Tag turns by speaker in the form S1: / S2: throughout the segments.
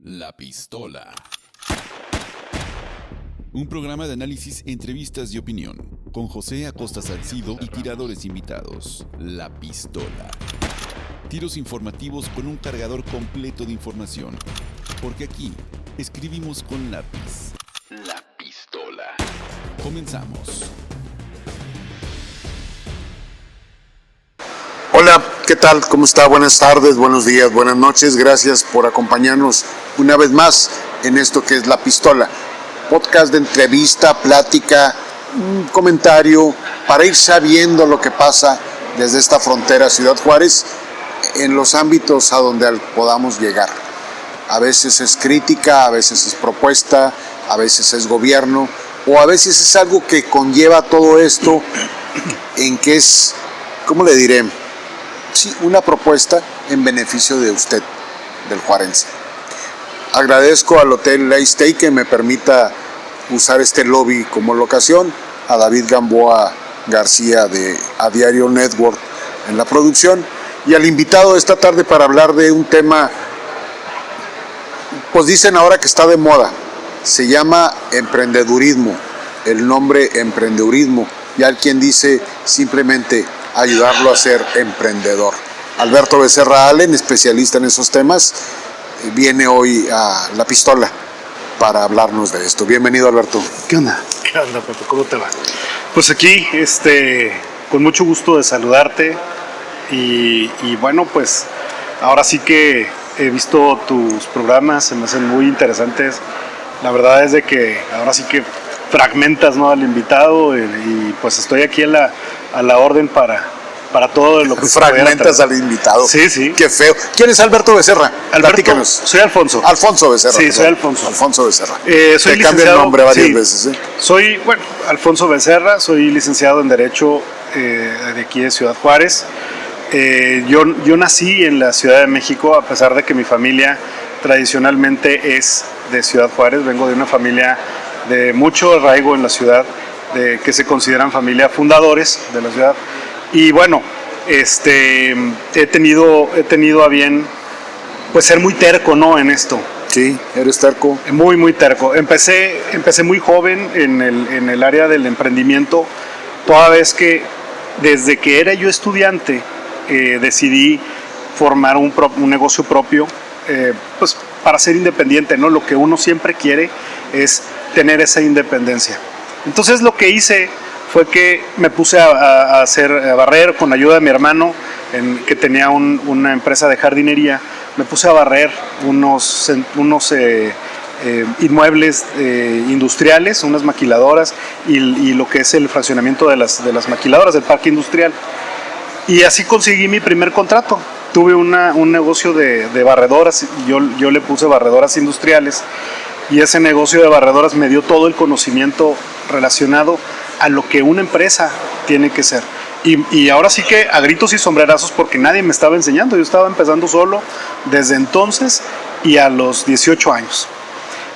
S1: La Pistola. Un programa de análisis, entrevistas y opinión, con José Acosta Salcido y tiradores invitados. La Pistola. Tiros informativos con un cargador completo de información. Porque aquí escribimos con lápiz. La Pistola. Comenzamos.
S2: Hola, ¿qué tal? ¿Cómo está? Buenas tardes, buenos días, buenas noches. Gracias por acompañarnos una vez más en esto que es La Pistola. Podcast de entrevista, plática, un comentario para ir sabiendo lo que pasa desde esta frontera Ciudad Juárez en los ámbitos a donde podamos llegar. A veces es crítica, a veces es propuesta, a veces es gobierno o a veces es algo que conlleva todo esto en que es, ¿cómo le diré? Sí, una propuesta en beneficio de usted, del juarense. Agradezco al Hotel Lay Stay que me permita usar este lobby como locación, a David Gamboa García de A Diario Network en la producción y al invitado de esta tarde para hablar de un tema, pues dicen ahora que está de moda, se llama emprendedurismo, el nombre emprendedurismo, y hay quien dice simplemente ayudarlo a ser emprendedor. Alberto Becerra Allen, especialista en esos temas, viene hoy a La Pistola para hablarnos de esto. Bienvenido, Alberto.
S3: ¿Qué onda? ¿Qué onda, Pepe? ¿Cómo te va? Pues aquí, con mucho gusto de saludarte y bueno, pues ahora sí que he visto tus programas, se me hacen muy interesantes. La verdad es de que ahora sí que fragmentas, ¿no?, al invitado y pues estoy aquí a la orden para todo lo que
S2: fragmentas al invitado.
S3: Sí, sí.
S2: Qué feo. ¿Quién es Alberto Becerra?
S3: Platícanos. Soy Alfonso.
S2: Alfonso Becerra.
S3: Sí, soy Alfonso.
S2: Alfonso Becerra.
S3: Soy
S2: Te cambia el nombre varias veces, ¿eh?
S3: Soy, Alfonso Becerra, soy licenciado en Derecho de aquí de Ciudad Juárez. Yo nací en la Ciudad de México, a pesar de que mi familia tradicionalmente es de Ciudad Juárez. Vengo de una familia de mucho arraigo en la ciudad, que se consideran familia fundadores de la ciudad. Y bueno, he tenido a bien pues ser muy terco, ¿no?, en esto.
S2: Sí, eres terco.
S3: Muy, muy terco. Empecé muy joven en el área del emprendimiento, toda vez que desde que era yo estudiante decidí formar un negocio propio, pues para ser independiente, ¿no? Lo que uno siempre quiere es tener esa independencia. Entonces lo que hice fue que me puse a barrer con ayuda de mi hermano, que tenía una empresa de jardinería. Me puse a barrer unos inmuebles industriales, unas maquiladoras y lo que es el fraccionamiento de las maquiladoras del parque industrial. Y así conseguí mi primer contrato. Tuve un negocio de barredoras, yo le puse barredoras industriales, y ese negocio de barredoras me dio todo el conocimiento relacionado a lo que una empresa tiene que ser. Y ahora sí que a gritos y sombrerazos, porque nadie me estaba enseñando. Yo estaba empezando solo desde entonces y a los 18 años.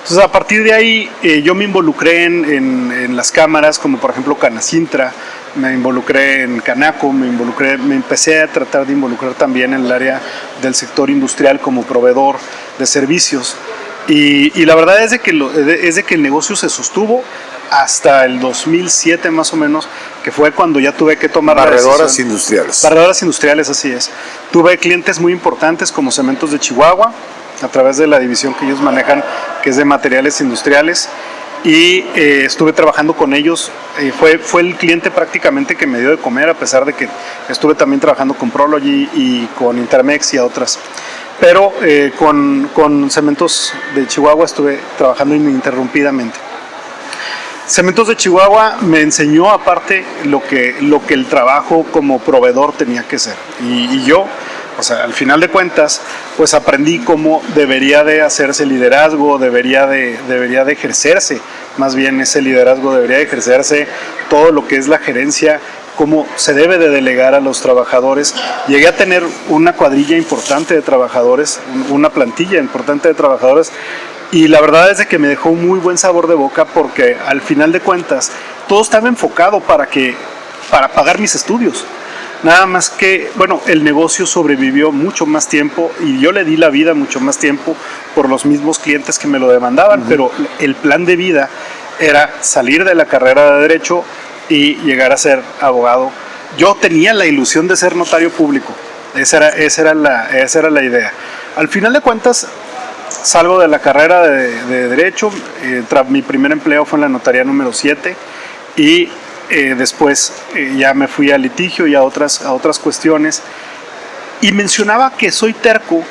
S3: Entonces, a partir de ahí, yo me involucré en las cámaras, como por ejemplo Canacintra, me involucré en Canaco, me empecé a tratar de involucrar también en el área del sector industrial como proveedor de servicios. Y la verdad es de que el negocio se sostuvo hasta el 2007 más o menos, que fue cuando ya tuve que tomar
S2: barredoras industriales.
S3: Barredoras industriales, así es. Tuve clientes muy importantes como Cementos de Chihuahua, a través de la división que ellos manejan, que es de materiales industriales, y estuve trabajando con ellos. Fue el cliente prácticamente que me dio de comer, a pesar de que estuve también trabajando con Prology y con Intermex y a otras. Pero con Cementos de Chihuahua estuve trabajando ininterrumpidamente. Cementos de Chihuahua me enseñó aparte lo que el trabajo como proveedor tenía que ser. Y yo, o sea, al final de cuentas, pues aprendí cómo debería de hacerse liderazgo, debería de ejercerse, más bien ese liderazgo debería de ejercerse todo lo que es la gerencia, cómo se debe de delegar a los trabajadores. Llegué a tener una cuadrilla importante de trabajadores, una plantilla importante de trabajadores, y la verdad es de que me dejó un muy buen sabor de boca, porque al final de cuentas todo estaba enfocado para pagar mis estudios. Nada más que, bueno, el negocio sobrevivió mucho más tiempo y yo le di la vida mucho más tiempo por los mismos clientes que me lo demandaban, pero el plan de vida era salir de la carrera de Derecho y llegar a ser abogado. Yo tenía la ilusión de ser notario público, esa era la idea. Al final de cuentas, salgo de la carrera de Derecho, mi primer empleo fue en la notaría número 7 y después ya me fui a litigio y a otras cuestiones. Y mencionaba que soy terco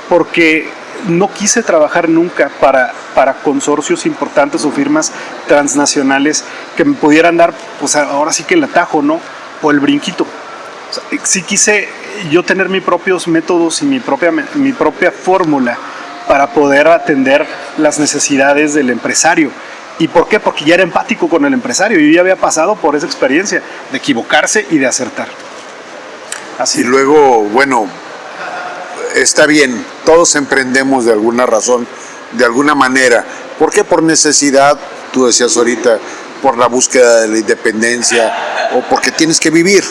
S3: porque no quise trabajar nunca para consorcios importantes o firmas transnacionales que me pudieran dar, pues ahora sí que el atajo, ¿no? O el brinquito. O sea, sí quise yo tener mis propios métodos y mi propia fórmula para poder atender las necesidades del empresario. ¿Y por qué? Porque ya era empático con el empresario. Yo ya había pasado por esa experiencia de equivocarse y de acertar. Así.
S2: Y luego, bueno, está bien, todos emprendemos de alguna razón, de alguna manera. ¿Por qué? Por necesidad, tú decías ahorita, por la búsqueda de la independencia o porque tienes que vivir.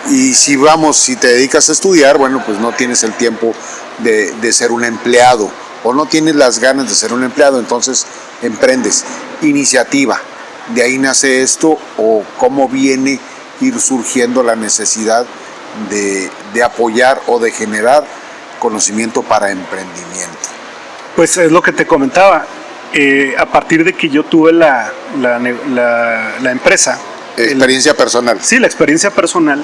S2: Y si te dedicas a estudiar, bueno, pues no tienes el tiempo de ser un empleado o no tienes las ganas de ser un empleado, entonces emprendes. Iniciativa, de ahí nace esto, o cómo viene ir surgiendo la necesidad de apoyar o de generar conocimiento para emprendimiento.
S3: Pues es lo que te comentaba, a partir de que yo tuve la empresa.
S2: Experiencia personal.
S3: Sí, la experiencia personal.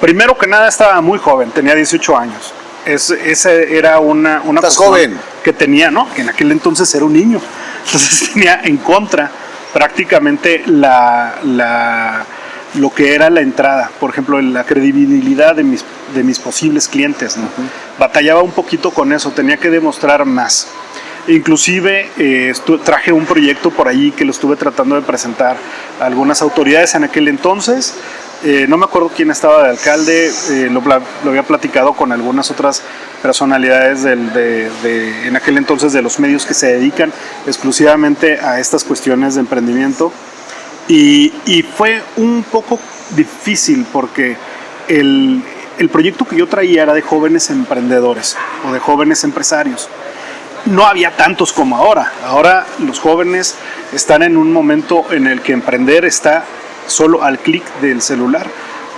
S3: Primero que nada estaba muy joven, tenía 18 años. Esa era una
S2: ¿Estás joven?
S3: Que tenía, ¿no? Que en aquel entonces era un niño. Entonces tenía en contra prácticamente lo que era la entrada, por ejemplo, la credibilidad de mis posibles clientes, ¿no? Batallaba un poquito con eso, tenía que demostrar más. Inclusive traje un proyecto por ahí que lo estuve tratando de presentar a algunas autoridades en aquel entonces. No me acuerdo quién estaba de alcalde, lo había platicado con algunas otras personalidades en aquel entonces de los medios que se dedican exclusivamente a estas cuestiones de emprendimiento. Y fue un poco difícil porque el proyecto que yo traía era de jóvenes emprendedores o de jóvenes empresarios. No había tantos como ahora. Ahora los jóvenes están en un momento en el que emprender está solo al clic del celular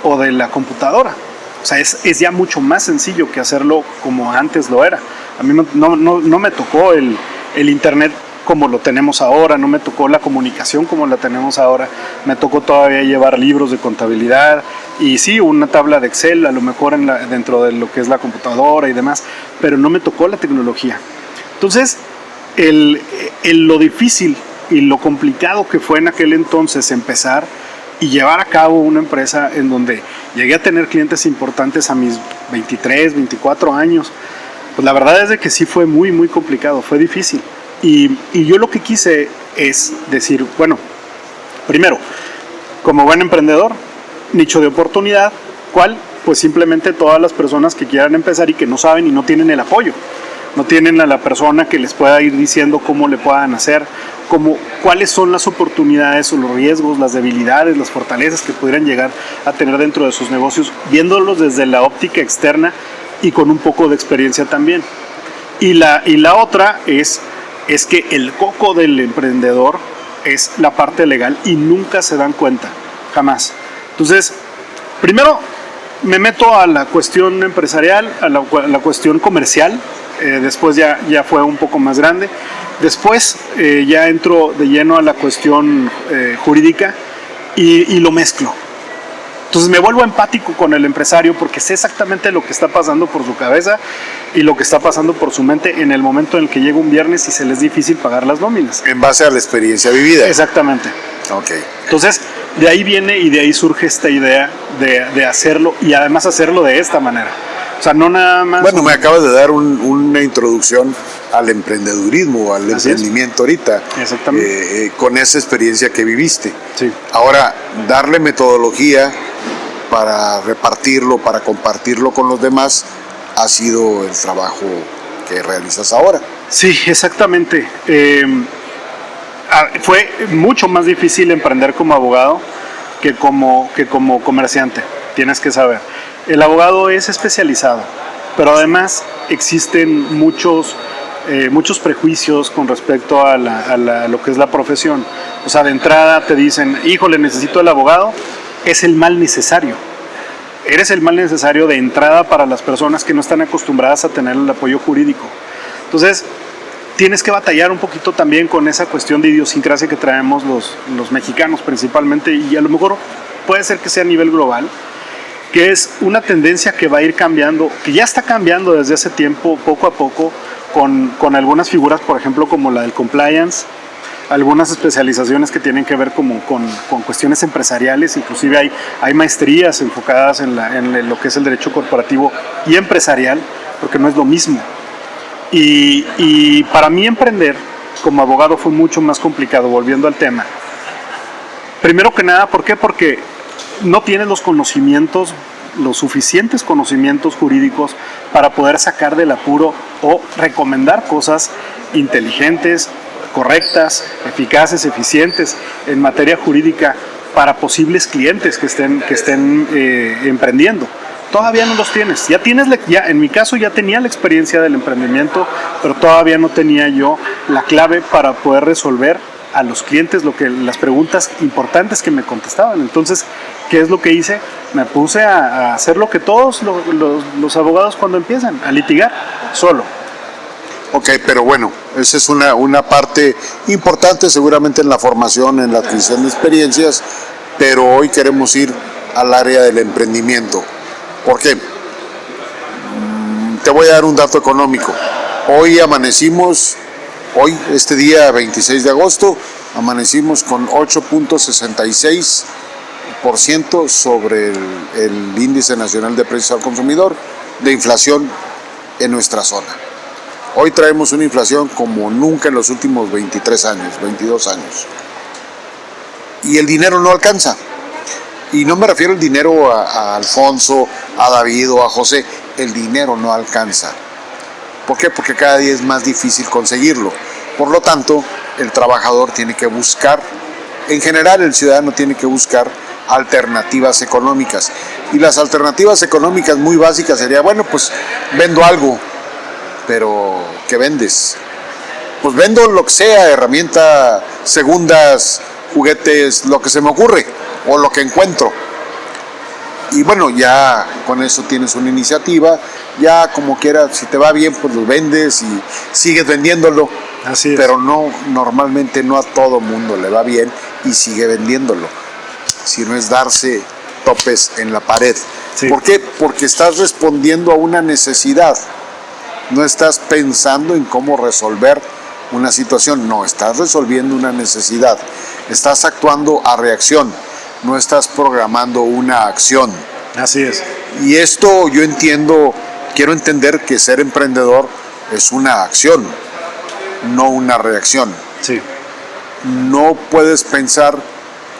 S3: o de la computadora. O sea, es ya mucho más sencillo que hacerlo como antes lo era. A mí no me tocó el internet como lo tenemos ahora, no me tocó la comunicación como la tenemos ahora, me tocó todavía llevar libros de contabilidad y sí, una tabla de Excel a lo mejor dentro de lo que es la computadora y demás, pero no me tocó la tecnología. Entonces, lo difícil y lo complicado que fue en aquel entonces empezar y llevar a cabo una empresa en donde llegué a tener clientes importantes a mis 23, 24 años, pues la verdad es de que sí fue muy, muy complicado, fue difícil. Y yo lo que quise es decir, bueno, primero, como buen emprendedor, nicho de oportunidad, ¿cuál? Pues simplemente todas las personas que quieran empezar y que no saben y no tienen el apoyo. No tienen a la persona que les pueda ir diciendo cómo le puedan hacer, cuáles son las oportunidades o los riesgos, las debilidades, las fortalezas que pudieran llegar a tener dentro de sus negocios, viéndolos desde la óptica externa y con un poco de experiencia también. Y la otra es que el coco del emprendedor es la parte legal y nunca se dan cuenta, jamás. Entonces, primero me meto a la cuestión empresarial, a la cuestión comercial, después ya fue un poco más grande. Después ya entro de lleno a la cuestión jurídica y lo mezclo. Entonces me vuelvo empático con el empresario porque sé exactamente lo que está pasando por su cabeza y lo que está pasando por su mente en el momento en el que llega un viernes y se les es difícil pagar las nóminas.
S2: En base a la experiencia vivida.
S3: Exactamente.
S2: Okay.
S3: Entonces, de ahí viene y de ahí surge esta idea de hacerlo y además hacerlo de esta manera. O sea, no nada más...
S2: Bueno, me acabas de dar una introducción al emprendedurismo, al emprendimiento ahorita.
S3: Exactamente.
S2: Con esa experiencia que viviste.
S3: Sí.
S2: Ahora, darle metodología para repartirlo, para compartirlo con los demás, ha sido el trabajo que realizas ahora.
S3: Sí, exactamente. Fue mucho más difícil emprender como abogado que como comerciante, tienes que saber. El abogado es especializado, pero además existen muchos muchos prejuicios con respecto a lo que es la profesión. O sea, de entrada te dicen, híjole, necesito el abogado, es el mal necesario. Eres el mal necesario de entrada para las personas que no están acostumbradas a tener el apoyo jurídico. Entonces, tienes que batallar un poquito también con esa cuestión de idiosincrasia que traemos los mexicanos principalmente, y a lo mejor puede ser que sea a nivel global, que es una tendencia que va a ir cambiando, que ya está cambiando desde hace tiempo, poco a poco, con algunas figuras, por ejemplo, como la del compliance, algunas especializaciones que tienen que ver con cuestiones empresariales, inclusive hay maestrías enfocadas en lo que es el derecho corporativo y empresarial, porque no es lo mismo. Y para mí emprender como abogado fue mucho más complicado, volviendo al tema. Primero que nada, ¿por qué? Porque no tienes los conocimientos, los suficientes conocimientos jurídicos para poder sacar del apuro o recomendar cosas inteligentes, correctas, eficaces, eficientes en materia jurídica para posibles clientes que estén emprendiendo. Todavía no los tienes. En mi caso ya tenía la experiencia del emprendimiento, pero todavía no tenía yo la clave para poder resolver a los clientes las preguntas importantes que me contestaban. Entonces, ¿qué es lo que hice? Me puse a hacer lo que todos los abogados cuando empiezan, a litigar solo.
S2: Ok, pero bueno, esa es una parte importante seguramente en la formación, en la adquisición de experiencias, pero hoy queremos ir al área del emprendimiento. ¿Por qué? Te voy a dar un dato económico. Hoy amanecimos, este día 26 de agosto, amanecimos con 8.66% sobre el índice nacional de precios al consumidor de inflación en nuestra zona. Hoy traemos una inflación como nunca en los últimos 23 años, 22 años. Y el dinero no alcanza. Y no me refiero al dinero a Alfonso, a David o a José. El dinero no alcanza. ¿Por qué? Porque cada día es más difícil conseguirlo. Por lo tanto, el trabajador tiene que buscar, en general el ciudadano tiene que buscar alternativas económicas. Y las alternativas económicas muy básicas sería, bueno, pues vendo algo. Pero, ¿qué vendes? Pues vendo lo que sea, herramientas, segundas, juguetes, lo que se me ocurre o lo que encuentro. Y bueno, ya con eso tienes una iniciativa, ya como quieras, si te va bien, pues lo vendes y sigues vendiéndolo.
S3: Así es.
S2: Pero normalmente no a todo mundo le va bien y sigue vendiéndolo. Si no es darse topes en la pared.
S3: Sí.
S2: ¿Por qué? Porque estás respondiendo a una necesidad. No estás pensando en cómo resolver una situación, no, estás resolviendo una necesidad. Estás actuando a reacción, no estás programando una acción.
S3: Así es.
S2: Y esto yo quiero entender que ser emprendedor es una acción, no una reacción.
S3: Sí.
S2: No puedes pensar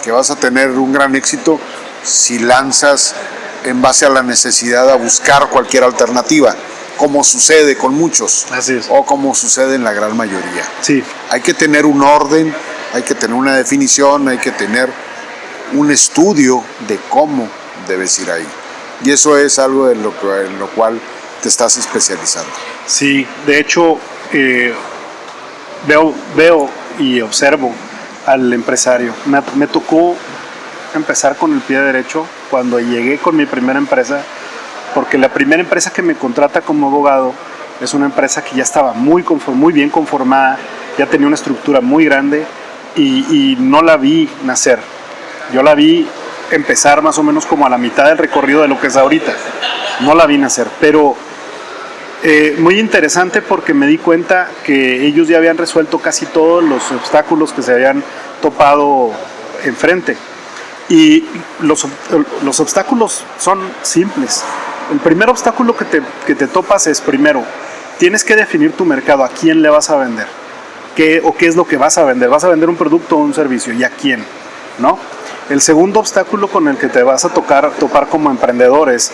S2: que vas a tener un gran éxito si lanzas en base a la necesidad a buscar cualquier alternativa, como sucede con muchos,
S3: Así es.
S2: o como sucede en la gran mayoría.
S3: Sí.
S2: Hay que tener un orden, hay que tener una definición, hay que tener un estudio de cómo debes ir ahí. Y eso es algo en lo cual te estás especializando.
S3: Sí, de hecho, veo y observo al empresario. Me tocó empezar con el pie derecho cuando llegué con mi primera empresa, porque la primera empresa que me contrata como abogado es una empresa que ya estaba muy bien conformada, ya tenía una estructura muy grande y no la vi nacer. Yo la vi empezar más o menos como a la mitad del recorrido de lo que es ahorita. No la vi nacer, pero muy interesante porque me di cuenta que ellos ya habían resuelto casi todos los obstáculos que se habían topado enfrente. Y los obstáculos son simples. El primer obstáculo que te topas es, primero, tienes que definir tu mercado, a quién le vas a vender, qué es lo que vas a vender. ¿Vas a vender un producto o un servicio? ¿Y a quién? ¿No? El segundo obstáculo con el que te vas a topar como emprendedor es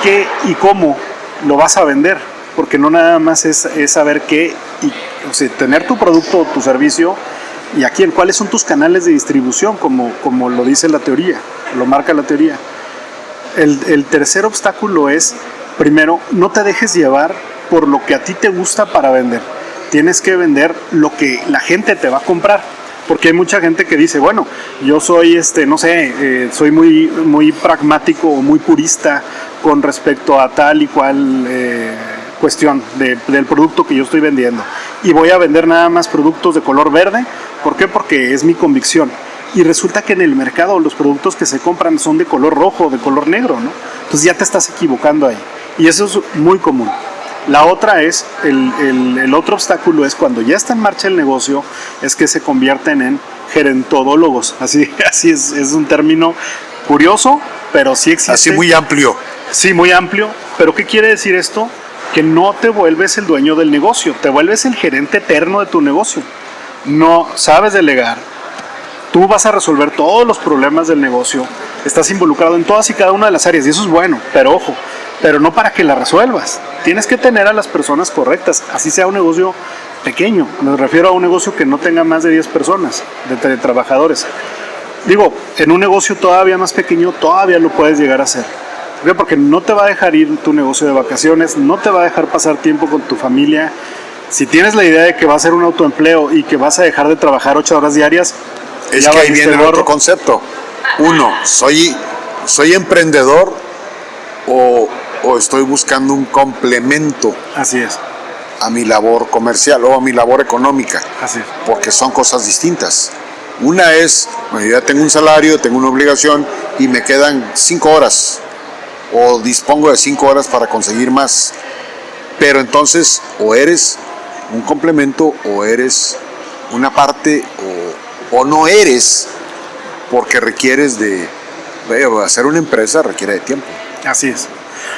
S3: qué y cómo lo vas a vender, porque no nada más es saber qué, o sea, tener tu producto o tu servicio y a quién, cuáles son tus canales de distribución, como lo dice la teoría, lo marca la teoría. El tercer obstáculo es, primero, no te dejes llevar por lo que a ti te gusta para vender. Tienes que vender lo que la gente te va a comprar. Porque hay mucha gente que dice, bueno, yo soy, no sé, soy muy pragmático o muy purista con respecto a tal y cual cuestión del producto que yo estoy vendiendo. Y voy a vender nada más productos de color verde. ¿Por qué? Porque es mi convicción. Y resulta que en el mercado los productos que se compran son de color rojo, de color negro, ¿no? Entonces ya te estás equivocando ahí. Y eso es muy común. La otra es, el otro obstáculo es cuando ya está en marcha el negocio, es que se convierten en gerentodólogos. Así es un término curioso, pero sí existe.
S2: Así muy amplio.
S3: Sí, muy amplio. ¿Pero qué quiere decir esto? Que no te vuelves el dueño del negocio, te vuelves el gerente eterno de tu negocio. No sabes delegar. Tú vas a resolver todos los problemas del negocio. Estás involucrado en todas y cada una de las áreas y eso es bueno, pero ojo, pero no para que la resuelvas. Tienes que tener a las personas correctas, así sea un negocio pequeño. Me refiero a un negocio que no tenga más de 10 personas, de trabajadores. Digo, en un negocio todavía más pequeño, todavía lo puedes llegar a hacer. ¿Por qué? Porque no te va a dejar ir tu negocio de vacaciones, no te va a dejar pasar tiempo con tu familia. Si tienes la idea de que va a ser un autoempleo y que vas a dejar de trabajar 8 horas diarias,
S2: es que ahí viene el otro concepto. Uno, ¿soy emprendedor o estoy buscando un complemento?
S3: Así es.
S2: A mi labor comercial o a mi labor económica?
S3: Así es.
S2: Porque son cosas distintas. Una es, bueno, yo ya tengo un salario, tengo una obligación y me quedan 5 horas o dispongo de 5 horas para conseguir más. Pero entonces o eres un complemento o eres una parte o no eres, porque requieres de hacer una empresa requiere de tiempo.
S3: Así es.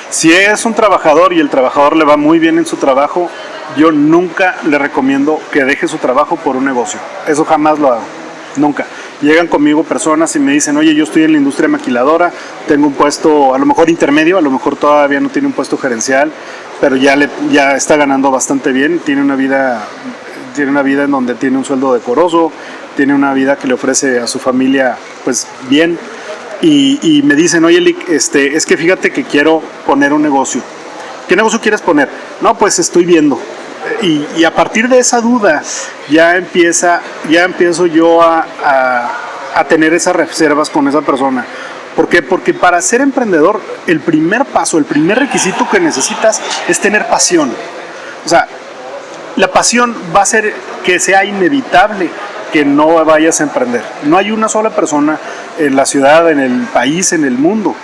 S3: Si es un trabajador y el trabajador le va muy bien en su trabajo, yo nunca le recomiendo que deje su trabajo por un negocio. Eso jamás lo hago. Nunca. Llegan conmigo personas y me dicen, oye, yo estoy en la industria maquiladora, tengo un puesto a lo mejor intermedio, a lo mejor todavía no tiene un puesto gerencial, pero ya está ganando bastante bien, tiene una vida en donde tiene un sueldo decoroso, tiene una vida que le ofrece a su familia pues bien, y me dicen, oye, Lick, es que fíjate que quiero poner un negocio. ¿Qué negocio quieres poner? No, pues estoy viendo. Y a partir de esa duda ya empiezo yo a tener esas reservas con esa persona. ¿Por qué? Porque para ser emprendedor, el primer paso, el primer requisito que necesitas es tener pasión. O sea, la pasión va a ser que sea inevitable que no vayas a emprender. No hay una sola persona en la ciudad, en el país, en el mundo,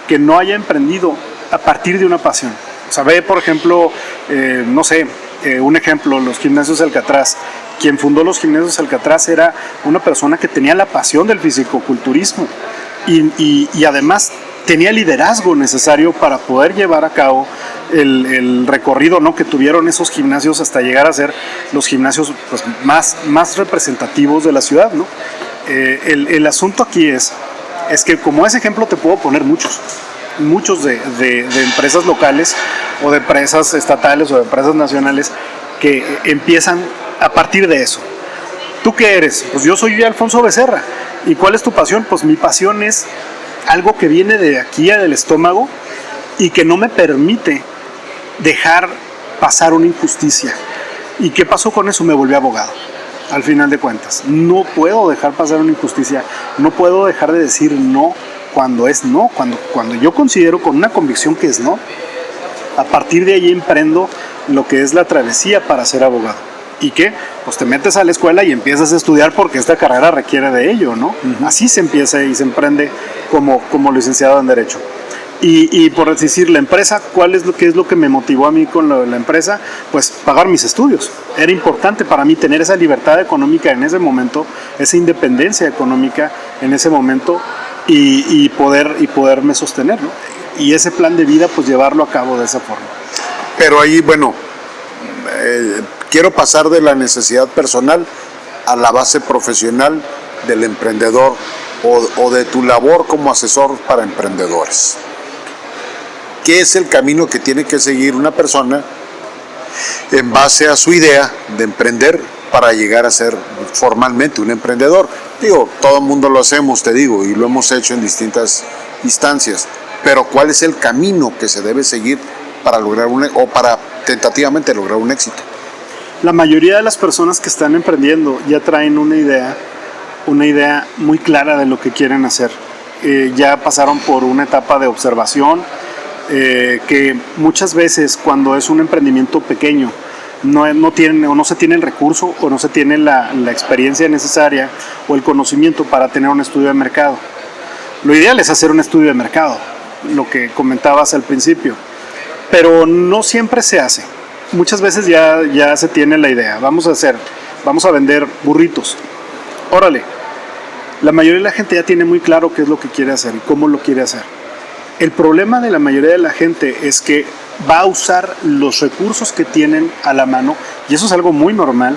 S3: que no haya emprendido a partir de una pasión. O sea, ve, por ejemplo, no sé, un ejemplo, los gimnasios Alcatraz. Quien fundó los gimnasios Alcatraz era una persona que tenía la pasión del fisicoculturismo y además tenía el liderazgo necesario para poder llevar a cabo el recorrido, ¿no?, que tuvieron esos gimnasios hasta llegar a ser los gimnasios pues, más representativos de la ciudad, ¿no? El asunto aquí es que como ese ejemplo te puedo poner muchos de empresas locales o de empresas estatales o de empresas nacionales que empiezan a partir de eso. ¿Tú qué eres? Pues yo soy Alfonso Becerra. ¿Y cuál es tu pasión? Pues mi pasión es algo que viene de aquí, del estómago, y que no me permite dejar pasar una injusticia. ¿Y qué pasó con eso? Me volví abogado, al final de cuentas. No puedo dejar pasar una injusticia, no puedo dejar de decir no cuando es no, cuando yo considero con una convicción que es no. A partir de ahí emprendo lo que es la travesía para ser abogado. ¿Y qué? Pues te metes a la escuela y empiezas a estudiar porque esta carrera requiere de ello, ¿no? Uh-huh. Así se empieza y se emprende como licenciado en Derecho. Y por decir, la empresa, ¿qué es lo que me motivó a mí con la empresa? Pues pagar mis estudios. Era importante para mí tener esa libertad económica en ese momento, esa independencia económica en ese momento y poderme sostener, ¿no? Y ese plan de vida, pues llevarlo a cabo de esa forma.
S2: Pero ahí, bueno, quiero pasar de la necesidad personal a la base profesional del emprendedor o de tu labor como asesor para emprendedores. ¿Qué es el camino que tiene que seguir una persona en base a su idea de emprender para llegar a ser formalmente un emprendedor? Digo, todo el mundo lo hacemos, te digo, y lo hemos hecho en distintas instancias, pero ¿cuál es el camino que se debe seguir para lograr o para tentativamente lograr un éxito.
S3: La mayoría de las personas que están emprendiendo ya traen una idea muy clara de lo que quieren hacer. Ya pasaron por una etapa de observación, que muchas veces cuando es un emprendimiento pequeño no tienen, o no se tiene el recurso o no se tiene la experiencia necesaria o el conocimiento para tener un estudio de mercado. Lo ideal es hacer un estudio de mercado, lo que comentabas al principio, pero no siempre se hace. Muchas veces ya se tiene la idea, vamos a vender burritos. Órale, la mayoría de la gente ya tiene muy claro qué es lo que quiere hacer y cómo lo quiere hacer. El problema de la mayoría de la gente es que va a usar los recursos que tienen a la mano, y eso es algo muy normal,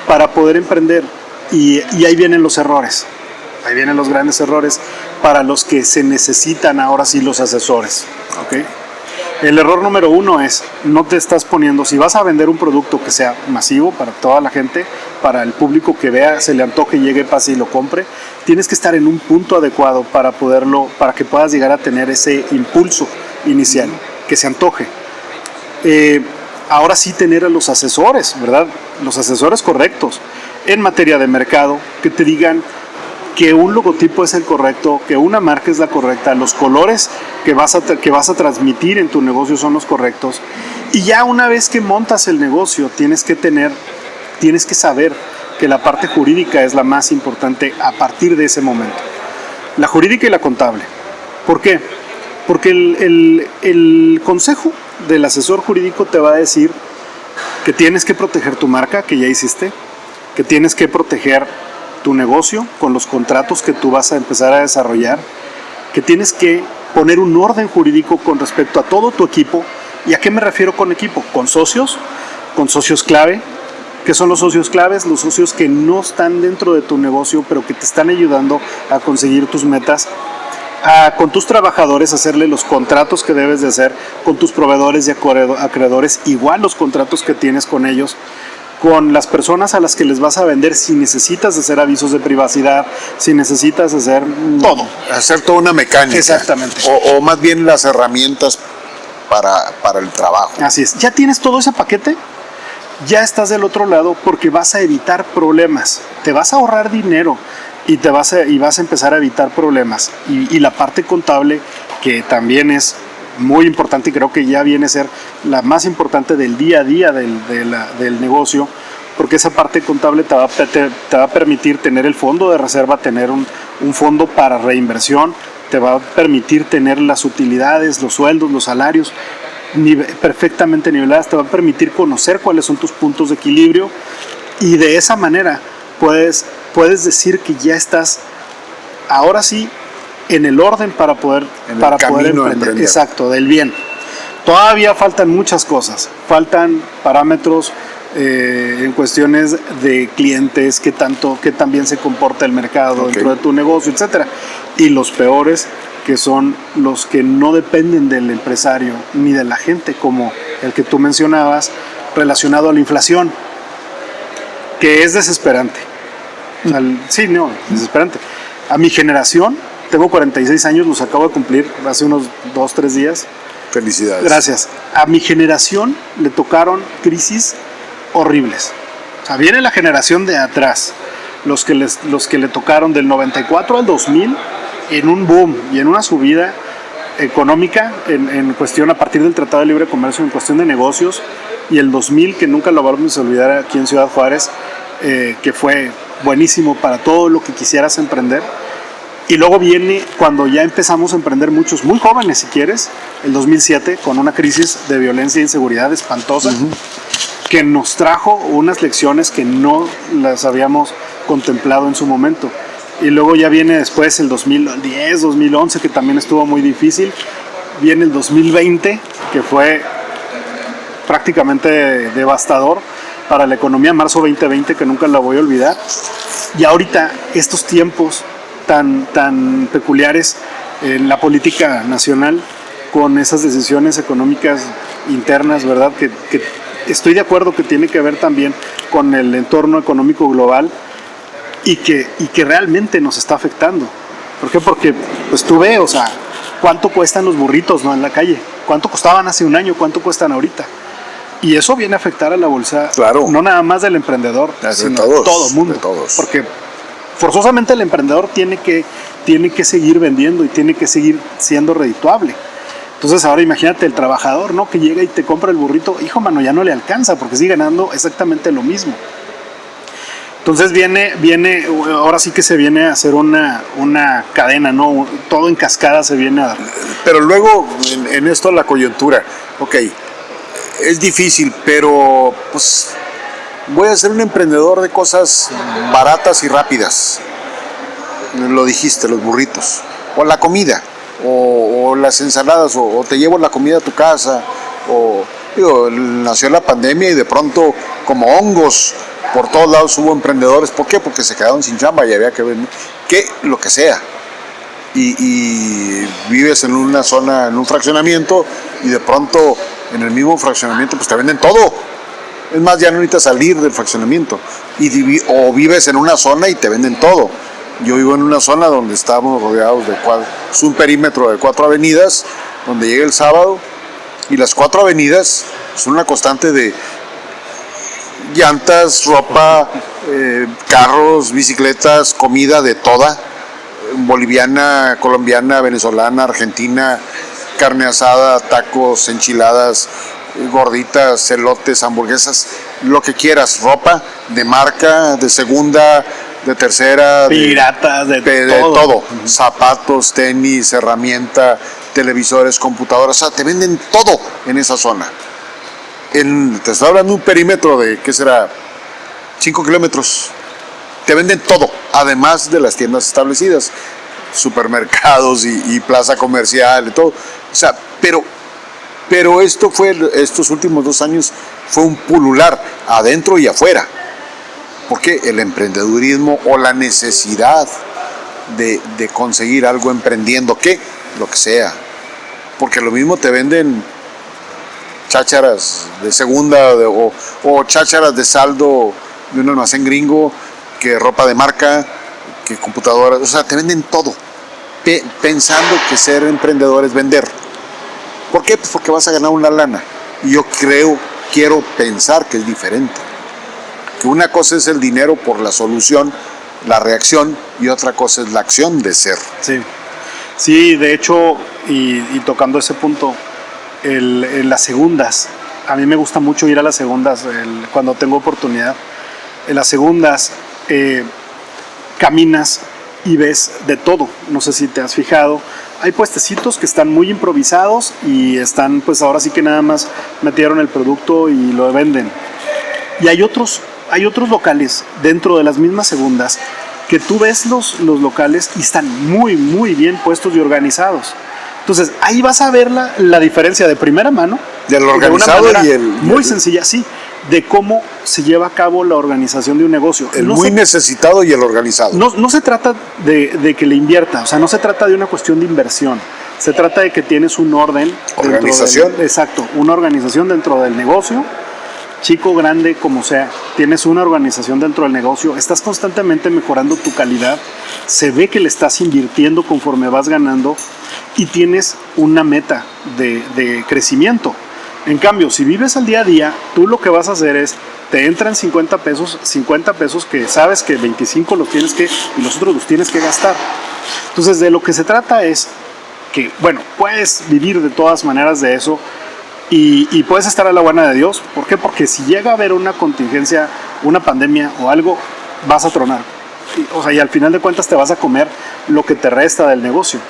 S3: para poder emprender. Y ahí vienen los errores, ahí vienen los grandes errores para los que se necesitan ahora sí los asesores, ¿ok? El error número 1 es, no te estás poniendo, si vas a vender un producto que sea masivo para toda la gente, para el público que vea, se le antoje, llegue, pase y lo compre, tienes que estar en un punto adecuado para que puedas llegar a tener ese impulso inicial, que se antoje. Ahora sí tener a los asesores, ¿verdad? Los asesores correctos en materia de mercado, que te digan que un logotipo es el correcto, que una marca es la correcta, los colores que vas a transmitir en tu negocio son los correctos. Y ya una vez que montas el negocio, tienes que saber que la parte jurídica es la más importante a partir de ese momento. La jurídica y la contable. ¿Por qué? Porque el consejo del asesor jurídico te va a decir que tienes que proteger tu marca, que ya hiciste, que tienes que proteger tu negocio con los contratos que tú vas a empezar a desarrollar, que tienes que poner un orden jurídico con respecto a todo tu equipo. ¿Y a qué me refiero con equipo? Con socios clave. ¿Qué son los socios claves? Los socios que no están dentro de tu negocio, pero que te están ayudando a conseguir tus metas. Con tus trabajadores, hacerle los contratos que debes de hacer, con tus proveedores y acreedores, igual los contratos que tienes con ellos, con las personas a las que les vas a vender, si necesitas hacer avisos de privacidad, si necesitas hacer todo.
S2: Hacer toda una mecánica.
S3: Exactamente.
S2: O más bien las herramientas para el trabajo.
S3: Así es. Ya tienes todo ese paquete, ya estás del otro lado porque vas a evitar problemas, te vas a ahorrar dinero y vas a empezar a evitar problemas. Y la parte contable, que también es muy importante y creo que ya viene a ser la más importante del día a día del negocio, porque esa parte contable te va a permitir tener el fondo de reserva, tener un fondo para reinversión, te va a permitir tener las utilidades, los sueldos, los salarios perfectamente niveladas, te va a permitir conocer cuáles son tus puntos de equilibrio, y de esa manera puedes decir que ya estás ahora sí en el orden para poder emprender. Exacto, del bien. Todavía faltan muchas cosas, faltan parámetros en cuestiones de clientes, qué tan bien se comporta el mercado dentro de tu negocio, etcétera. Y los peores, que son los que no dependen del empresario ni de la gente, como el que tú mencionabas, relacionado a la inflación, que es desesperante. O sea, desesperante. A mi generación, tengo 46 años, los acabo de cumplir hace unos 2-3 días.
S2: Felicidades.
S3: Gracias. A mi generación le tocaron crisis horribles. O sea, viene la generación de atrás, los que le tocaron del 94 al 2000, en un boom y en una subida económica en cuestión a partir del Tratado de Libre Comercio, en cuestión de negocios, y el 2000, que nunca lo vamos a olvidar aquí en Ciudad Juárez, que fue buenísimo para todo lo que quisieras emprender. Y luego viene cuando ya empezamos a emprender muchos, muy jóvenes si quieres, el 2007, con una crisis de violencia e inseguridad espantosa, que nos trajo unas lecciones que no las habíamos contemplado en su momento. Y luego ya viene después el 2010, 2011, que también estuvo muy difícil. Viene el 2020, que fue prácticamente devastador para la economía, marzo 2020, que nunca la voy a olvidar. Y ahorita estos tiempos tan peculiares en la política nacional, con esas decisiones económicas internas, ¿verdad? Que estoy de acuerdo que tiene que ver también con el entorno económico global y que realmente nos está afectando. ¿Por qué? Porque pues tú ves, o sea, cuánto cuestan los burritos, ¿no? En la calle, cuánto costaban hace un año, cuánto cuestan ahorita. Y eso viene a afectar a la bolsa,
S2: Claro.
S3: no nada más del emprendedor, sino
S2: todos,
S3: todo el mundo.
S2: de todos.
S3: Porque forzosamente el emprendedor tiene que seguir vendiendo y tiene que seguir siendo redituable. Entonces ahora imagínate el trabajador, ¿no? Que llega y te compra el burrito, hijo, mano, ya no le alcanza porque sigue ganando exactamente lo mismo. Entonces viene, ahora sí que se viene a hacer una cadena, ¿no? Todo en cascada se viene a dar.
S2: Pero luego, en esto la coyuntura, ok, es difícil, pero pues voy a ser un emprendedor de cosas baratas y rápidas. Lo dijiste, los burritos, o la comida, o las ensaladas, o te llevo la comida a tu casa, o digo, nació la pandemia y de pronto como hongos por todos lados hubo emprendedores. ¿Por qué? Porque se quedaron sin chamba y había que ver lo que sea. Y vives en una zona, en un fraccionamiento, y de pronto en el mismo fraccionamiento pues te venden todo. Es más, ya no necesitas salir del fraccionamiento. O vives en una zona y te venden todo. Yo vivo en una zona donde estamos rodeados es un perímetro de 4 avenidas, donde llega el sábado, y las 4 avenidas son una constante de llantas, ropa, carros, bicicletas, comida de toda, boliviana, colombiana, venezolana, argentina, carne asada, tacos, enchiladas, gorditas, elotes, hamburguesas, lo que quieras, ropa de marca, de segunda, de tercera,
S3: Piratas, de
S2: todo, zapatos, tenis, herramienta, televisores, computadoras, o sea, te venden todo en esa zona. Te estoy hablando de un perímetro de, ¿qué será? 5 kilómetros. Te venden todo, además de las tiendas establecidas, supermercados y plaza comercial y todo. O sea, pero estos últimos 2 años fue un pulular adentro y afuera. Porque el emprendedurismo o la necesidad de conseguir algo emprendiendo, lo que sea. Porque lo mismo te venden chácharas de segunda o chácharas de saldo de un almacén gringo, que ropa de marca, que computadoras, o sea, te venden todo, pensando que ser emprendedor es vender. ¿Por qué? Pues porque vas a ganar una lana. Y yo quiero pensar que es diferente. Que una cosa es el dinero por la solución, la reacción, y otra cosa es la acción de ser.
S3: Sí, de hecho, y tocando ese punto, las segundas, a mí me gusta mucho ir a las segundas cuando tengo oportunidad. En las segundas caminas y ves de todo. No sé si te has fijado, hay puestecitos que están muy improvisados y están, pues ahora sí que nada más metieron el producto y lo venden. Y hay otros locales dentro de las mismas segundas que tú ves los locales y están muy, muy bien puestos y organizados. Entonces, ahí vas a ver la diferencia de primera mano.
S2: Del organizado
S3: muy sencilla, sí, de cómo se lleva a cabo la organización de un negocio.
S2: El muy necesitado y el organizado.
S3: No se trata de que le invierta, o sea, no se trata de una cuestión de inversión. Se trata de que tienes un orden.
S2: ¿Organización?
S3: Exacto, una organización dentro del negocio. Chico, grande, como sea, tienes una organización dentro del negocio, estás constantemente mejorando tu calidad, se ve que le estás invirtiendo conforme vas ganando y tienes una meta de crecimiento. En cambio, si vives al día a día, tú lo que vas a hacer es, te entran 50 pesos que sabes que 25 los tienes y los otros los tienes que gastar. Entonces, de lo que se trata es que, bueno, puedes vivir de todas maneras de eso, y puedes estar a la buena de Dios. ¿Por qué? Porque si llega a haber una contingencia, una pandemia o algo, vas a tronar. Y al final de cuentas te vas a comer lo que te resta del negocio.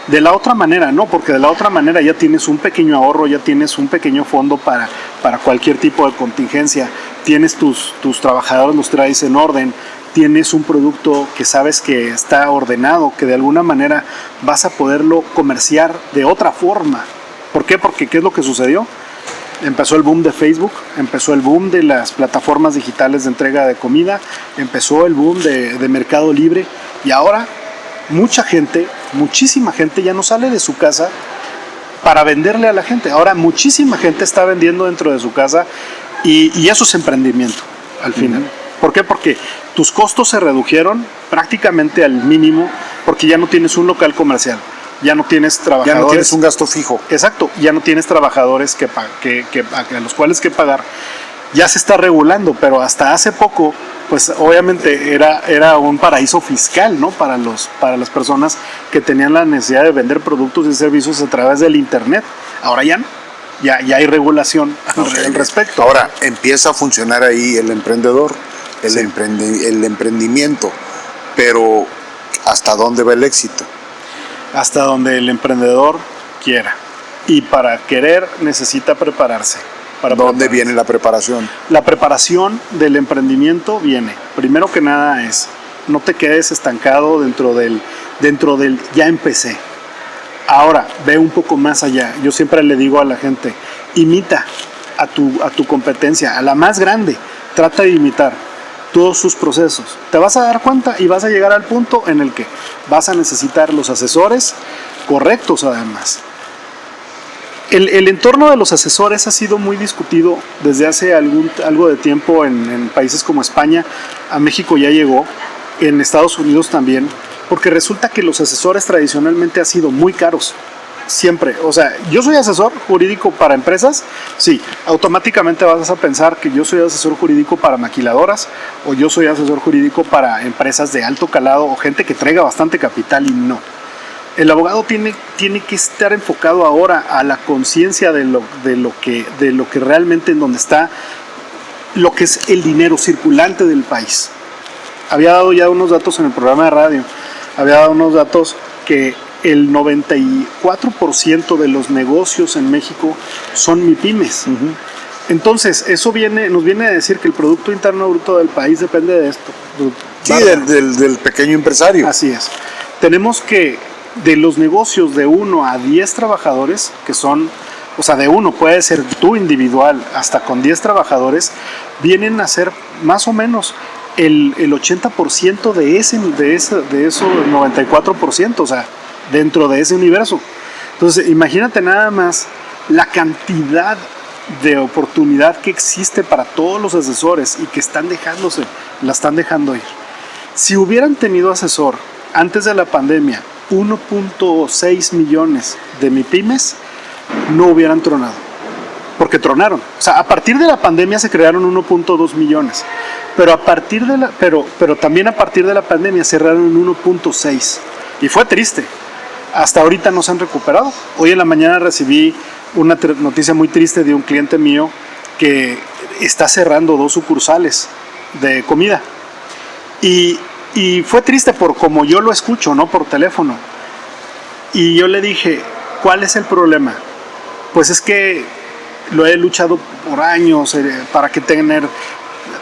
S3: De la otra manera, no, porque de la otra manera ya tienes un pequeño ahorro, ya tienes un pequeño fondo para cualquier tipo de contingencia. Tienes tus trabajadores, los traes en orden. Tienes un producto que sabes que está ordenado, que de alguna manera vas a poderlo comerciar de otra forma. ¿Por qué? Porque ¿qué es lo que sucedió? Empezó el boom de Facebook, empezó el boom de las plataformas digitales de entrega de comida, empezó el boom de Mercado Libre, y ahora muchísima gente ya no sale de su casa para venderle a la gente. Ahora muchísima gente está vendiendo dentro de su casa y eso es emprendimiento al final. ¿Por qué? Porque tus costos se redujeron prácticamente al mínimo porque ya no tienes un local comercial. ya no tienes
S2: Ya
S3: trabajadores.
S2: no tienes un gasto fijo.
S3: Exacto, ya no tienes trabajadores a los cuales que pagar. Ya se está regulando, pero hasta hace poco, pues obviamente era un paraíso fiscal, ¿no? Para las personas que tenían la necesidad de vender productos y servicios a través del internet. Ahora ya no, ya hay regulación al respecto.
S2: Ahora empieza a funcionar ahí el emprendedor, el emprendimiento, pero ¿hasta dónde va el éxito?
S3: Hasta donde el emprendedor quiera. Y para querer necesita prepararse.
S2: ¿Dónde viene la preparación?
S3: La preparación del emprendimiento viene, primero que nada no te quedes estancado dentro del ya empecé. Ahora, ve un poco más allá. Yo siempre le digo a la gente, imita a tu competencia, a la más grande, trata de imitar todos sus procesos. Te vas a dar cuenta y vas a llegar al punto en el que vas a necesitar los asesores correctos además. El entorno de los asesores ha sido muy discutido desde hace algo de tiempo en países como España. A México ya llegó, en Estados Unidos también, porque resulta que los asesores tradicionalmente han sido muy caros. Siempre, o sea, yo soy asesor jurídico para empresas, sí, automáticamente vas a pensar que yo soy asesor jurídico para maquiladoras o yo soy asesor jurídico para empresas de alto calado o gente que traiga bastante capital, y no. El abogado tiene que estar enfocado ahora a la conciencia de lo que realmente en donde está lo que es el dinero circulante del país. Había dado ya unos datos en el programa de radio, había dado unos datos que el 94% de los negocios en México son MIPYMES. Uh-huh. Entonces, eso nos viene a decir que el Producto Interno Bruto del país depende de esto.
S2: Sí, del pequeño empresario.
S3: Así es. Tenemos que, de los negocios de 1 a 10 trabajadores, que son, o sea, de uno puede ser tú individual, hasta con 10 trabajadores, vienen a ser más o menos el 80% de eso 94%, o sea, dentro de ese universo. Entonces, imagínate nada más la cantidad de oportunidad que existe para todos los asesores y que la están dejando ir. Si hubieran tenido asesor antes de la pandemia, 1.6 millones de MIPYMES no hubieran tronado, porque tronaron. O sea, a partir de la pandemia se crearon 1.2 millones, pero también a partir de la pandemia cerraron en 1.6 y fue triste. Hasta ahorita no se han recuperado. Hoy en la mañana recibí una noticia muy triste de un cliente mío que está cerrando 2 sucursales de comida. Y fue triste por como yo lo escucho, ¿no? Por teléfono. Y yo le dije, ¿cuál es el problema? Pues es que lo he luchado por años para que tener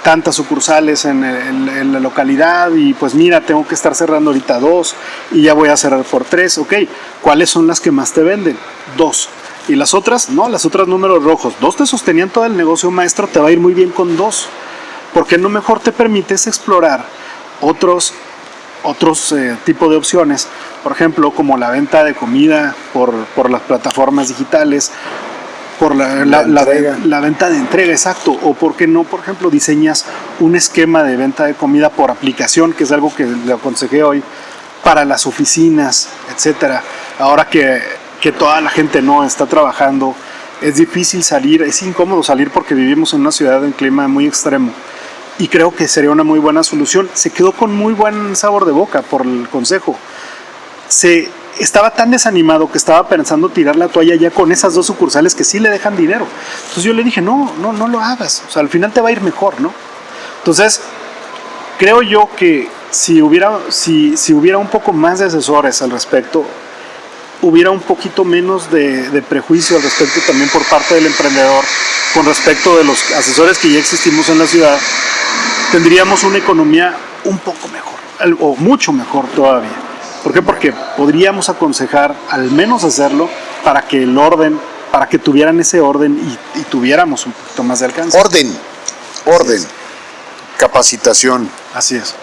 S3: tantas sucursales en la localidad, y pues mira, tengo que estar cerrando ahorita 2 y ya voy a cerrar por 3. Ok, ¿cuáles son las que más te venden? 2. Y las otras, no, las otras números rojos. 2 te sostenían todo el negocio, maestro, te va a ir muy bien con 2. ¿Por qué no mejor te permites explorar otros tipos de opciones? Por ejemplo, como la venta de comida por las plataformas digitales, por la venta de entrega, exacto. O por qué no, por ejemplo, diseñas un esquema de venta de comida por aplicación, que es algo que le aconsejé hoy, para las oficinas, etcétera. Ahora que toda la gente no está trabajando, es difícil salir, es incómodo salir porque vivimos en una ciudad en clima muy extremo. Y creo que sería una muy buena solución. Se quedó con muy buen sabor de boca por el consejo. Estaba tan desanimado que estaba pensando tirar la toalla ya con esas 2 sucursales que sí le dejan dinero. Entonces yo le dije, no lo hagas. O sea, al final te va a ir mejor, ¿no? Entonces, creo yo que si hubiera un poco más de asesores al respecto, hubiera un poquito menos de prejuicio al respecto también por parte del emprendedor con respecto de los asesores que ya existimos en la ciudad, tendríamos una economía un poco mejor, o mucho mejor todavía. ¿Por qué? Porque podríamos aconsejar, al menos hacerlo, para que tuvieran ese orden y tuviéramos un poquito más de alcance.
S2: Orden, capacitación.
S3: Así es.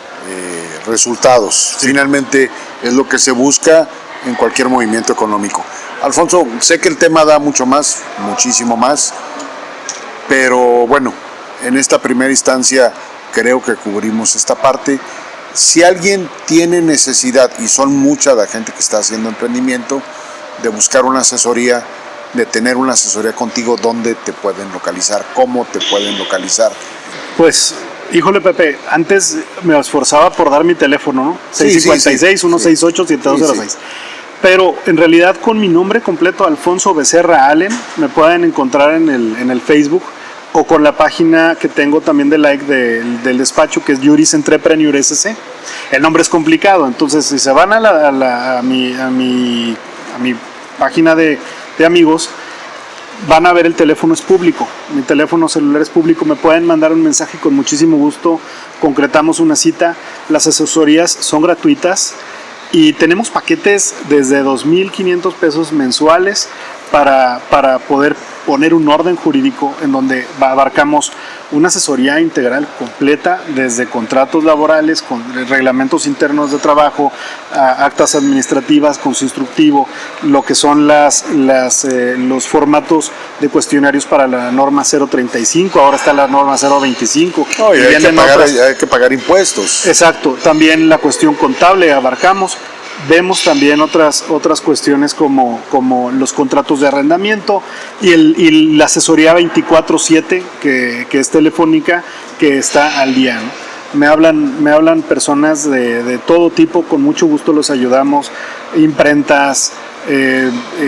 S2: Resultados. Sí. Finalmente es lo que se busca en cualquier movimiento económico. Alfonso, sé que el tema da mucho más, muchísimo más, pero bueno, en esta primera instancia creo que cubrimos esta parte. Si alguien tiene necesidad, y son mucha la gente que está haciendo emprendimiento, de buscar una asesoría, de tener una asesoría contigo, ¿dónde te pueden localizar? ¿Cómo te pueden localizar?
S3: Pues, híjole Pepe, antes me esforzaba por dar mi teléfono, ¿no?
S2: Sí,
S3: 656-168-7206.
S2: Sí.
S3: Pero en realidad con mi nombre completo, Alfonso Becerra Allen, me pueden encontrar en el Facebook o con la página que tengo también de like del despacho, que es Juris Entrepreneur SC. El nombre es complicado, entonces si se van a mi página de amigos, van a ver el teléfono es público, mi teléfono celular es público, me pueden mandar un mensaje con muchísimo gusto, concretamos una cita, las asesorías son gratuitas y tenemos paquetes desde 2,500 pesos mensuales para poder poner un orden jurídico en donde abarcamos una asesoría integral completa, desde contratos laborales, con reglamentos internos de trabajo, actas administrativas, con su instructivo, lo que son los formatos de cuestionarios para la norma 035, ahora está la norma 025.
S2: No, y hay que pagar impuestos.
S3: Exacto, también la cuestión contable abarcamos. Vemos también otras cuestiones como los contratos de arrendamiento y la asesoría 24/7 que es telefónica, que está al día, ¿no? Me hablan personas de todo tipo, con mucho gusto los ayudamos, imprentas,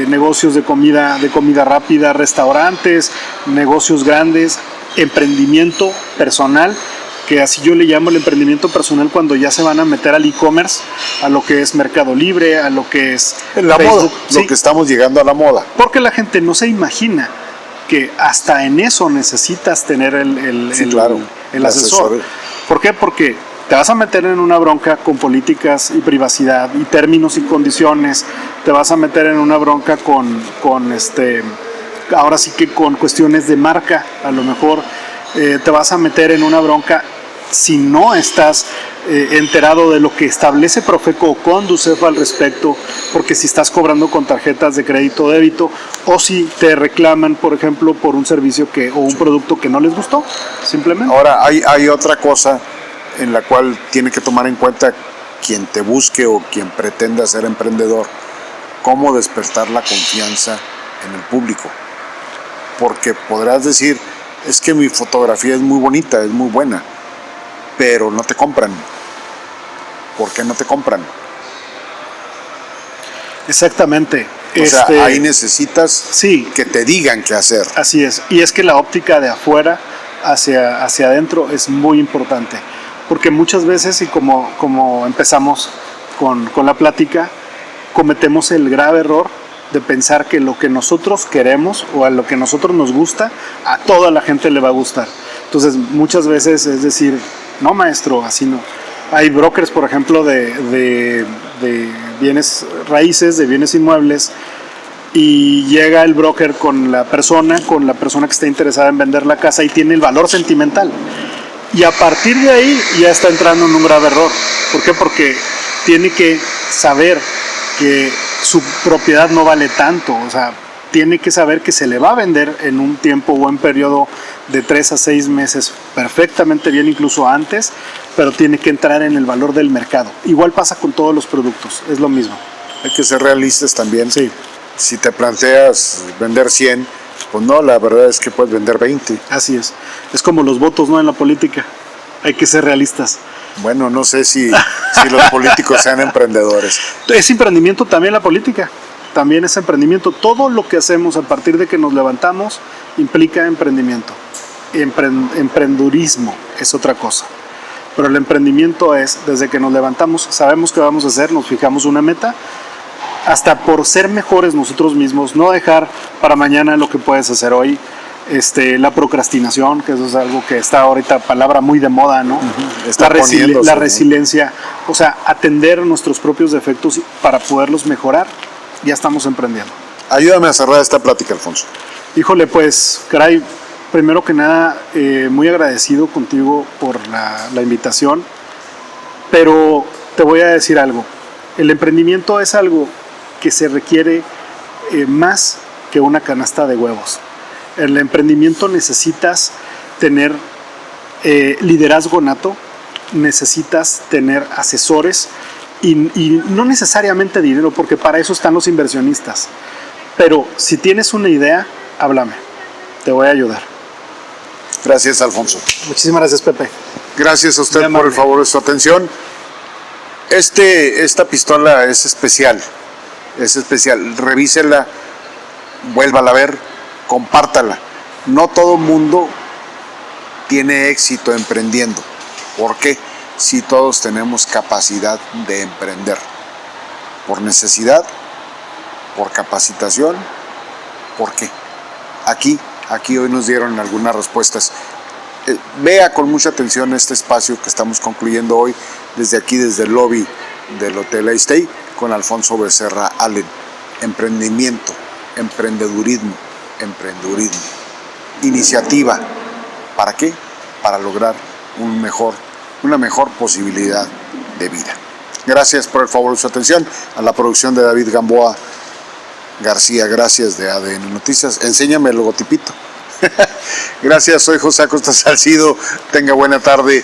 S3: negocios de comida rápida, restaurantes, negocios grandes, emprendimiento personal, que así yo le llamo el emprendimiento personal cuando ya se van a meter al e-commerce, a lo que es Mercado Libre, a lo que es
S2: la
S3: Facebook,
S2: moda,
S3: sí.
S2: Lo que estamos llegando a la moda.
S3: Porque la gente no se imagina que hasta en eso necesitas tener el asesor. ¿Por qué? Porque te vas a meter en una bronca con políticas y privacidad y términos y condiciones, te vas a meter en una bronca con ahora sí que con cuestiones de marca, a lo mejor te vas a meter en una bronca si no estás enterado de lo que establece Profeco o Conducef al respecto, porque si estás cobrando con tarjetas de crédito o débito, o si te reclaman, por ejemplo, por un servicio o un producto que no les gustó, simplemente.
S2: Ahora, hay otra cosa en la cual tiene que tomar en cuenta quien te busque o quien pretenda ser emprendedor, cómo despertar la confianza en el público. Porque podrás decir, es que mi fotografía es muy bonita, es muy buena, pero no te compran. ¿Por qué no te compran?
S3: Exactamente.
S2: O sea, ahí necesitas que te digan qué hacer.
S3: Así es. Y es que la óptica de afuera hacia adentro es muy importante. Porque muchas veces, y como empezamos con la plática, cometemos el grave error de pensar que lo que nosotros queremos o a lo que nosotros nos gusta, a toda la gente le va a gustar. Entonces, muchas veces es decir, no maestro, así no. Hay brokers, por ejemplo, de bienes raíces, de bienes inmuebles, y llega el broker con la persona que está interesada en vender la casa y tiene el valor sentimental. Y a partir de ahí ya está entrando en un grave error. ¿Por qué? Porque tiene que saber que su propiedad no vale tanto, o sea, tiene que saber que se le va a vender en un tiempo o en periodo de 3 a 6 meses perfectamente bien, incluso antes, pero tiene que entrar en el valor del mercado. Igual pasa con todos los productos, es lo mismo.
S2: Hay que ser realistas también.
S3: Sí.
S2: Si te planteas vender 100, pues no, la verdad es que puedes vender 20.
S3: Así es. Es como los votos, ¿no? En la política. Hay que ser realistas.
S2: Bueno, no sé si los políticos sean emprendedores.
S3: Es emprendimiento también la política. También es emprendimiento. Todo lo que hacemos a partir de que nos levantamos implica emprendimiento. Emprendurismo es otra cosa. Pero el emprendimiento es, desde que nos levantamos, sabemos qué vamos a hacer, nos fijamos una meta, hasta por ser mejores nosotros mismos, no dejar para mañana lo que puedes hacer hoy. La procrastinación, que eso es algo que está ahorita, palabra muy de moda, ¿no? La resiliencia, o sea, atender nuestros propios defectos para poderlos mejorar. Ya estamos emprendiendo.
S2: Ayúdame a cerrar esta plática, Alfonso.
S3: Híjole, pues, caray, primero que nada, muy agradecido contigo por la invitación, pero te voy a decir algo. El emprendimiento es algo que se requiere más que una canasta de huevos. En el emprendimiento necesitas tener liderazgo nato, necesitas tener asesores y no necesariamente dinero, porque para eso están los inversionistas. Pero si tienes una idea, háblame. Te voy a ayudar.
S2: Gracias, Alfonso.
S3: Muchísimas gracias, Pepe.
S2: Gracias a usted
S3: Muy
S2: por
S3: amable.
S2: el favor de su atención. Esta pistola es especial. Es especial. Revísela, vuélvala a ver, compártala. No todo mundo tiene éxito emprendiendo. ¿Por qué? Si todos tenemos capacidad de emprender. Por necesidad, por capacitación, ¿por qué? Aquí hoy nos dieron algunas respuestas. Vea con mucha atención este espacio que estamos concluyendo hoy desde aquí, desde el lobby del Hotel A-Stay con Alfonso Becerra Allen. Emprendimiento, emprendedurismo. Iniciativa. ¿Para qué? Para lograr una mejor posibilidad de vida. Gracias por el favor de su atención. A la producción de David Gamboa García, gracias de ADN Noticias. Enséñame el logotipito. Gracias, soy José Acosta Salcido. Tenga buena tarde.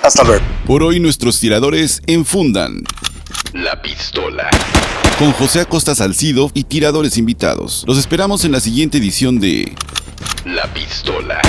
S2: Hasta luego.
S1: Por hoy nuestros tiradores enfundan la pistola. Con José Acosta Salcido y tiradores invitados. Los esperamos en la siguiente edición de La Pistola.